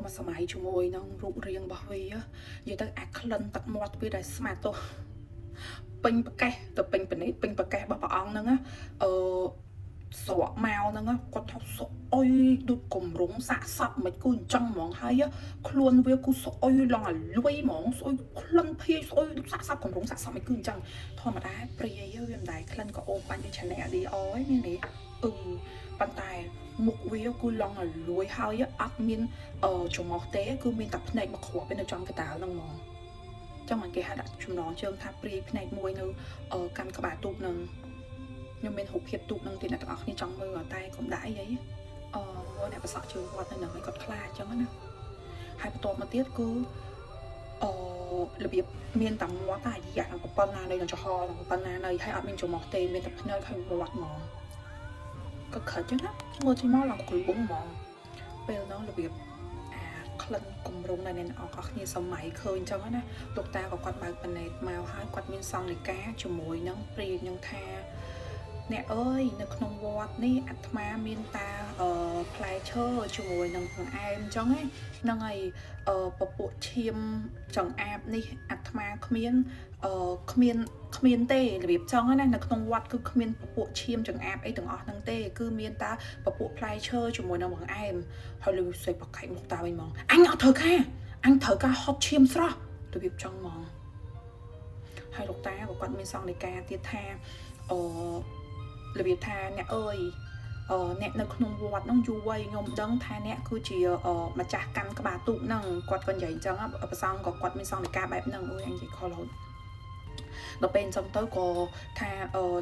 មកសម័យជាមួយនឹងរូបរាងរបស់វានិយាយទៅអាក្លិនទឹកមាត់វាដែលស្មាតទោះពេញប្រកេះទៅពេញប្រណេតពេញប្រកេះរបស់ព្រះអង្គហ្នឹងស្រកមកហ្នឹងគាត់ថាសុអុយដូចគម្រងសាក់សពមិនគូអញ្ចឹងហ្មងហើយខ្លួនវាគូសុអុយឡងអាលួយហ្មងសុអុយក្លិនភាយសុអុយដូចសាក់សពគម្រងសាក់សពមិនគូអញ្ចឹងធម្មតាព្រាយវាមិនដែរក្លិនក៏អូបបាញ់វាឆានែឌីអឯនេះនេះប៉ុន្តែមុខវាគឺឡងអាលួយហើយអត់មានច្រមុះទេគឺមានតែភ្នែកមកគ្រាប់នៅចំកណ្ដាលហ្នឹងហ្មងចឹងមិនគេហៅដាក់ចំណងជើងថាព្រាយភ្នែកមួយនៅកាន់ក្បាលទូកហ្នឹងខ្ញុំមានរូបភាពទូកនឹងទៀតអ្នកទាំងអស់គ្នាចង់មើលតែកុំដាក់អីអ្នកប្រសក់ជើងគាត់នៅហ្នឹងឲ្យគាត់ខ្លាចអញ្ចឹងណាហើយបន្ទាប់មកទៀតគឺរបៀបមានតែមាត់តែរយៈនឹងប៉ុណ្ណានៃនឹងចំហនឹងប៉ុណ្ណានៃហើយអត់មានច្រមុះទេមានតែភ្នែកហើយមាត់ហ្មងក៏ខិតចឹងណាមើលទីមកឡើងគ្រូបងហ្មងពេលហ្នឹងរបៀបក្លិនគម្រងដែលអ្នកទាំងអស់គ្នាសម័យឃើញអញ្ចឹងណាលោកតាក៏គាត់បើកប៉ណេតមកហើយគាត់មានសង្ឃនិកាជាមួយនឹងព្រាយនឹងថាអ្នកអើយនៅក្នុងវត្តនេះអាត្មាមានតាផ្លែឈើជាមួយនឹងបង្អែមអញ្ចឹងហ្នឹងហើយពពួកឈាមចង្អាបនេះអាត្មាគ្មានទេរបៀបចឹងណានៅក្នុងវត្តគឺគ្មានពពួកឈាមចង្អាបអីទាំងអស់ហ្នឹងទេគឺមានតាពពួកផ្លែឈើជាមួយនឹងបង្អែមហើយលើស្អីបកៃមកតាវិញហ្មងអញអត់ត្រូវការអញត្រូវការហត់ឈាមស្រស់របៀបចឹងហ្មងហើយលោកតាក៏គាត់មានសង្ឃនិកាទៀតថារបៀបថាអ្នកអើយអ្នកនៅក្នុងវត្តហ្នឹងយូរវ័យខ្ញុំដឹងថាអ្នកគឺជាម្ចាស់កាន់ក្បាលទូកហ្នឹងគាត់ក៏និយាយអញ្ចឹងប្រសងក៏គាត់មានសង្ឃនិកាបែបហ្នឹងអញនិយាយខុសរហូតដល់ពេលអញ្ចឹងទៅក៏ថា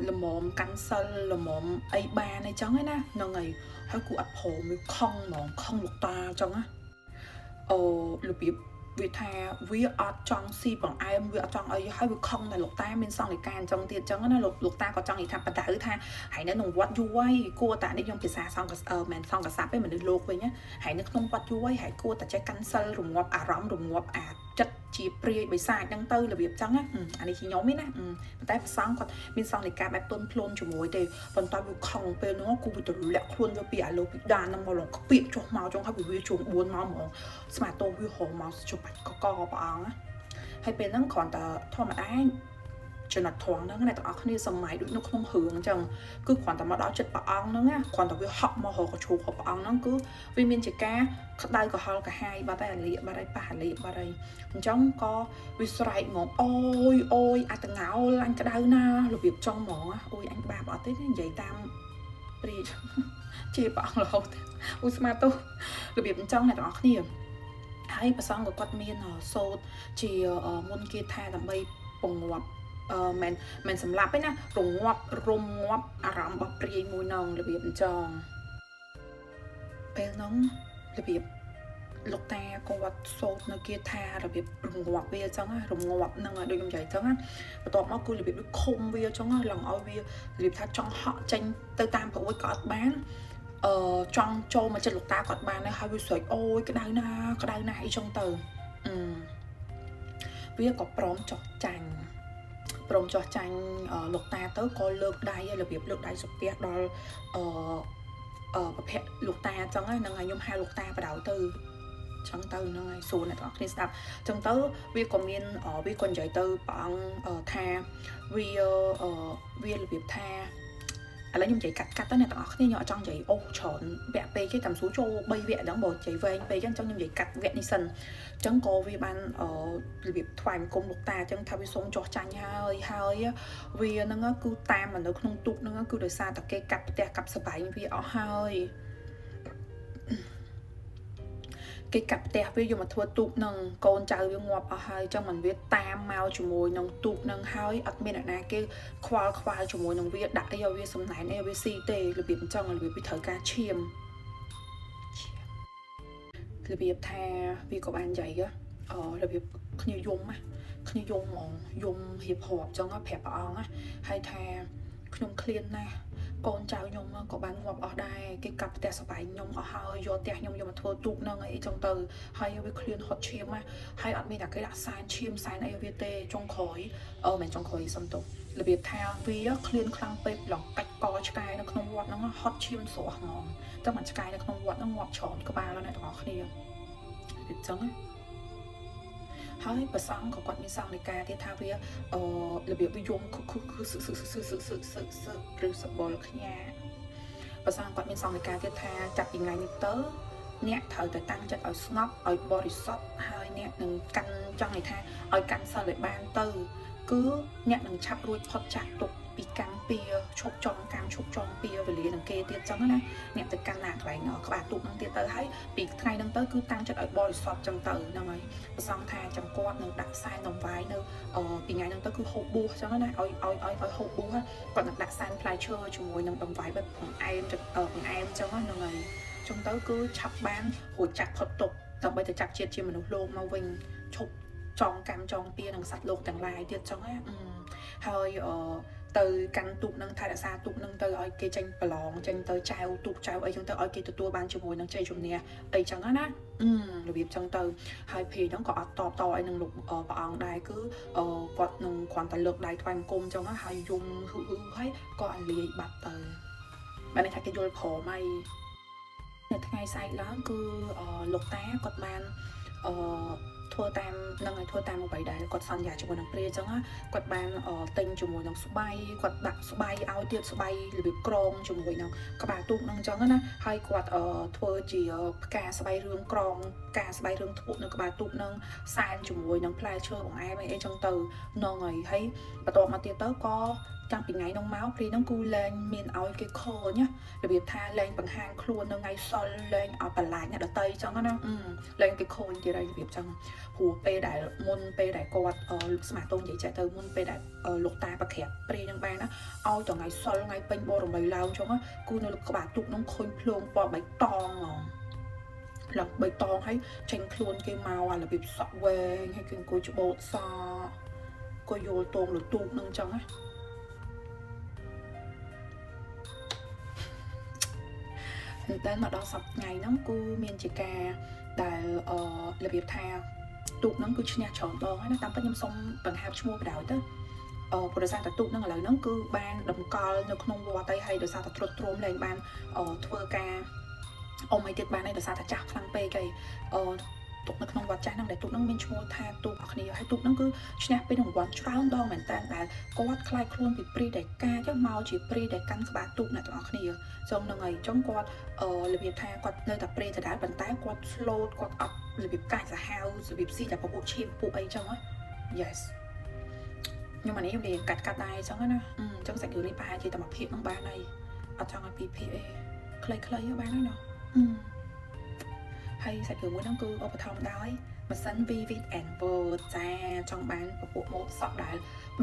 ល្មមកាន់សិលល្មមអីបានអីចឹងណាហ្នឹងហើយគូអត់ព្រមវាខំហ្មងខំលោកតាអញ្ចឹងណារបៀបវាថាវាអត់ចង់ស៊ីបង្អែមវាអត់ចង់អីហើយវាខំតែលោកតាមានសង្ឃនិកាអញ្ចឹងទៀតអញ្ចឹងណាលោកតាក៏ចង់និយាយថាបដៅថាហើយនៅក្នុងវត្តយូរហើយគួរតែនេះខ្ញុំភាសាសង្ឃមិនសង្ឃកស័ព្ទទេមនុស្សលោកវិញហើយនៅក្នុងវត្តយូរហើយហើយគួរតែចេះកាន់សិលរងាប់អារម្មណ៍រងាប់អាចិត្តជាព្រាយបិសាចហ្នឹងទៅរបៀបចឹងណាអានេះជាខ្ញុំទេណាប៉ុន្តែព្រះសង្ឃគាត់មានសង្ឃនិកាបែបទន់ភ្លន់ជាមួយទេប៉ុន្តែវាខំពេលនោះគូវាទម្លាក់ខ្លួនវាពីអាលោពីដានហ្នឹងមកឡងខ្ពាកចុះមកចង់ឲ្យវាជួង4មកហ្មងស្មាតោវាហោមកជុំបាច់កកព្រះអង្គណាហើយពេលហ្នឹងគ្រាន់តែធម្មតាចំណុចត្រង់ហ្នឹងអ្នកទាំងអស់គ្នាសម័យដូចនៅក្នុងរឿងអញ្ចឹងគឺគ្រាន់តែមកដល់ចិត្តព្រះអង្គហ្នឹងណាគ្រាន់តែវាហក់មករកជ្រូករបស់ព្រះអង្គហ្នឹងគឺវាមានជាការក្តៅក្រហល់កាហាយបាត់ហើយអាលៀកបាត់ហើយប៉ះអាលៀកបាត់ហើយអញ្ចឹងក៏វាស្រែកងងអូយអាតងោលអញក្តៅណារបៀបចង់ហ្មងអូយអញបាបអត់ទេនិយាយតាមព្រាយជាព្រះអង្គរហូតអូស្មាតោរបៀបអញ្ចឹងអ្នកទាំងអស់គ្នាហើយព្រះសង្ឃក៏គាត់មានសូត្រជាមុនគេថាដើម្បីពងងាប់មិនសម្លាប់ទេណារងាប់រំងាប់អារម្មណ៍របស់ព្រាយមួយនឹងរបៀបអញ្ចឹងពេលហ្នឹងរបៀបលោកតាគាត់សូត្រនៅគាថារបៀបរងាប់វាអញ្ចឹងរងាប់ហ្នឹងដូចខ្ញុំនិយាយអញ្ចឹងបន្ទាប់មកគឺរបៀបដូចឃុំវាអញ្ចឹងឡើងឲ្យវារបៀបថាចង់ហក់ចេញទៅតាមប្រួយក៏អត់បានចង់ចូលមកចិត្តលោកតាគាត់បានហើយវាស្រែកអូយក្តៅណាអីចឹងទៅវាក៏ព្រមចោះចាញ់លោកតាទៅក៏លើកដៃឲ្យរបៀបលើកដៃសុភ័ក្រដល់ប្រភពលោកតាអញ្ចឹងហ្នឹងហើយខ្ញុំហៅលោកតាបដៅទៅចឹងទៅហ្នឹងហើយសួរអ្នកទាំងអស់គ្នាស្ដាប់ចឹងទៅវាក៏មានវាក៏និយាយទៅព្រះអង្គថាវារបៀបថាឥឡូវខ្ញុំនិយាយកាត់ទៅអ្នកទាំងអស់គ្នាខ្ញុំអត់ចង់និយាយអូច្រើនវគ្គពេកទេតាមស្រួលចូល3វគ្គហ្នឹងបើនិយាយវែងពេកអញ្ចឹងខ្ញុំនិយាយកាត់វគ្គនេះសិនអញ្ចឹងក៏វាបានរបៀបថ្វាយបង្គំលោកតាអញ្ចឹងថាវាសូមចោះចាញ់ហើយវាហ្នឹងគឺតាមនៅក្នុងទូកហ្នឹងគឺដោយសារតែគេកាត់ផ្ទះកាប់សបែងវាអស់ហើយគេកាត់ផ្ទះវាយកមកធ្វើទូកនឹងកូនចៅវាងាប់អស់ហើយចឹងមិនវាតាមមកជាមួយនឹងទូកនឹងហើយអត់មានអ្នកណាគេខ្វល់ជាមួយនឹងវាដាក់អីឲ្យវាសំណែនអីឲ្យវាស៊ីទេរបៀបអញ្ចឹងរបៀបវាត្រូវការឈាមរបៀបថាវាក៏បាននិយាយរបៀបគ្នាយំហ្មងយំរៀបរាប់ចឹងប្រាប់ព្រះអង្គហើយថាខ្ញុំឃ្លានណាស់កូនចៅខ្ញុំក៏បានងាប់អស់ដែរគេកាប់ផ្ទះសបែងខ្ញុំអស់ហើយយកផ្ទះខ្ញុំយកមកធ្វើទូកហ្នឹងអីចឹងទៅហើយវាឃ្លានហត់ឈាមហើយអត់មានតែគេដាក់សែនឈាមសែនអីវាទេចុងក្រោយមិនចុងក្រោយសំទោសរបៀបថាវាឃ្លានខ្លាំងពេកឡងកាច់កឆ្កែនៅក្នុងវត្តហ្នឹងហត់ឈាមស្រស់ហ្មងតែមិនឆ្កែនៅក្នុងវត្តហ្នឹងងាប់ច្រើនក្បាលអ្នកទាំងអស់គ្នា biệt trắng áហើយប្រសងក៏គាត់មានសង្ឃនៃការទៀតថាវារបៀបវាយំគឺឬសបល់ខ្ញាប្រសងគាត់មានសង្ឃនៃការទៀតថាចាប់ពីថ្ងៃនេះទៅអ្នកត្រូវតែតាំងចិត្តឲ្យស្ងប់ឲ្យបរិសុទ្ធហើយអ្នកនឹងកាន់ចង់និយាយថាឲ្យកាន់សិលឲ្យបានទៅគឺអ្នកនឹងឆាប់រួចផុតចាក់ទុកពីកម្មពៀឈប់ចងកម្មឈប់ចងពៀវេលានឹងគេទៀតចឹងណាអ្នកទៅកាន់ណាកន្លែងក្បាលទូកនឹងទៀតទៅហើយពីថ្ងៃហ្នឹងទៅគឺតាំងចិត្តឲ្យបរិសុទ្ធចឹងទៅហ្នឹងហើយប្រសងថាចាំគាត់នឹងដាក់សែនដង្វាយនៅពីថ្ងៃហ្នឹងទៅគឺហូបបួសចឹងណាឲ្យហូបបួសគាត់នឹងដាក់សែនផ្លែឈើជាមួយនឹងដង្វាយបែបបង្អែមចឹងហ្នឹងហើយចឹងទៅគឺឆាប់បានរួចចាក់ផុតទុកដើម្បីទៅចាប់ជាតិជាមនុស្សលោកមកវិញឈប់ចងកម្មចងពៀនឹងសត្វលោកទាំងឡាយទៀតចឹងណាហើយទៅកាន់ទូកនឹងថែរក្សាទូកនឹងទៅឲ្យគេចេញប្រឡងចេញទៅចៅទូកចៅអីចឹងទៅឲ្យគេទទួលបានជាមួយនឹងជ័យជំនះអីចឹងណារបៀបចឹងទៅហើយភីហ្នឹងក៏អត់តអីនឹងលោកព្រះអង្គដែរគឺគាត់នឹងគ្រាន់តែលើកដៃថ្វាយបង្គំចឹងហើយយំហើយក៏អាលាយបាត់ទៅបានថាគេយល់ព្រមហើយនៅថ្ងៃស្អែកឡើងគឺលោកតាគាត់បានធ្វើតាមនឹងឲ្យធ្វើតាមអ្វីដែលគាត់សន្យាជាមួយនឹងព្រាចឹងគាត់បានទិញជាមួយនឹងស្បៃគាត់ដាក់ស្បៃឲ្យទៀតស្បៃរបៀបក្រងជាមួយនឹងក្បាលទូកនឹងចឹងណាហើយគាត់ធ្វើជាផ្កាស្បៃរឿងក្រងផ្កាស្បៃរឿងធ្ពក់នៅក្បាលទូកនឹងសែនជាមួយនឹងផ្លែឈើបង្អែមអីចឹងទៅនឹងហើយបន្ទាប់មកទៀតទៅក៏តាំងពីថ្ងៃនោះមកព្រីហ្នឹងគឺលែងមានឲ្យគេឃើញណារបៀបថាលែងបង្ហាញខ្លួននៅថ្ងៃសុលលែងឲ្យបន្លាចអ្នកដតីចឹងណាលែងគេឃើញទៀតហើយរបៀបចឹងព្រោះពេលដែលមុនពេលដែលគាត់ស្មាតូននិយាយចេះទៅមុនពេលដែលលោកតាប្រក្រាបព្រីហ្នឹងបានណាឲ្យទៅថ្ងៃសុលថ្ងៃពេញបរមីឡើងចឹងគឺនៅក្បាលទូកហ្នឹងឃើញភ្លើងពណ៌បៃតងឡើងបៃតងហើយចេញខ្លួនគេមកអារបៀបសក់វែងហើយគេអង្គុយច្បូតសក៏យល់តងលើទូកហ្នឹងចឹងណាតែមកដល់សប្តាហ៍ថ្ងៃហ្នឹងគឺមានជាការដែលរបៀបថាទូកហ្នឹងគឺឈ្នះច្រើនដងហើយណាតាមពិតខ្ញុំសុំបង្ហើបឈ្មោះបដ ாய் ទៅព្រោះដោយសារតែទូកហ្នឹងឥឡូវហ្នឹងគឺបានតម្កល់នៅក្នុងវត្តទៅហើយដោយសារតែទ្រុឌទ្រោមលែងបានធ្វើការអមអីទៀតបានហើយដោយសារតែចាស់ខ្លាំងពេកហើយទូកនៅក្នុងវត្តចាស់ហ្នឹងដែលទូកហ្នឹងមានឈ្មោះថាទូកអគ្នាហើយទូកហ្នឹងគឺឈ្នះពេញរង្វាន់ច្រើនដងមែនតើដែលគាត់ខ្លាចខ្លួនពីព្រីដែលកាចមកជាព្រីដែលកាន់ក្បាលទូកអ្នកទាំងអស់គ្នាចឹងហ្នឹងហើយចឹងគាត់របៀបថាគាត់នៅតែព្រីដដែលប៉ុន្តែគាត់ slow គាត់អត់របៀបកាចសាហាវរបៀបស៊ីតែពពួកឈាមពួកអីចឹងហ៎ yes ខ្ញុំអានេះខ្ញុំនិយាយកាត់ដែរចឹងណាចឹងសាច់រឿងនេះប្រហែលជាតែមួយភាគហ្នឹងបានហើយអត់ចង់ឲ្យពីរភាគអីខ្លីៗបានហើយណោះហើយសាច់រឿងមួយហ្នឹងគឺឧបត្ថម្ភដោយម៉ាស៊ីន Vivid and Word ចាចង់បានពពួកម៉ូតសក់ដែល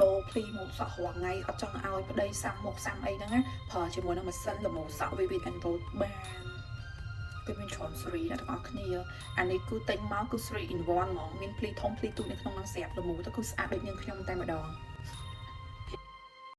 ដូរភ្លីម៉ូតសក់រាល់ថ្ងៃអត់ចង់ឲ្យប្តីសាំមុខសាំអីហ្នឹងណាប្រើជាមួយនឹងម៉ាស៊ីនលម៉ូតសក់ Vivid and Word បានគឺមានច្រើនស៊េរីអ្នកទាំងអស់គ្នាអានេះគឺទិញមកគឺ3 in 1ហ្មងមានភ្លីធំភ្លីទូចនៅក្នុងហ្នឹងស្រាប់លម៉ូទៅគឺស្អាតដូចនាងខ្ញុំតែម្ដង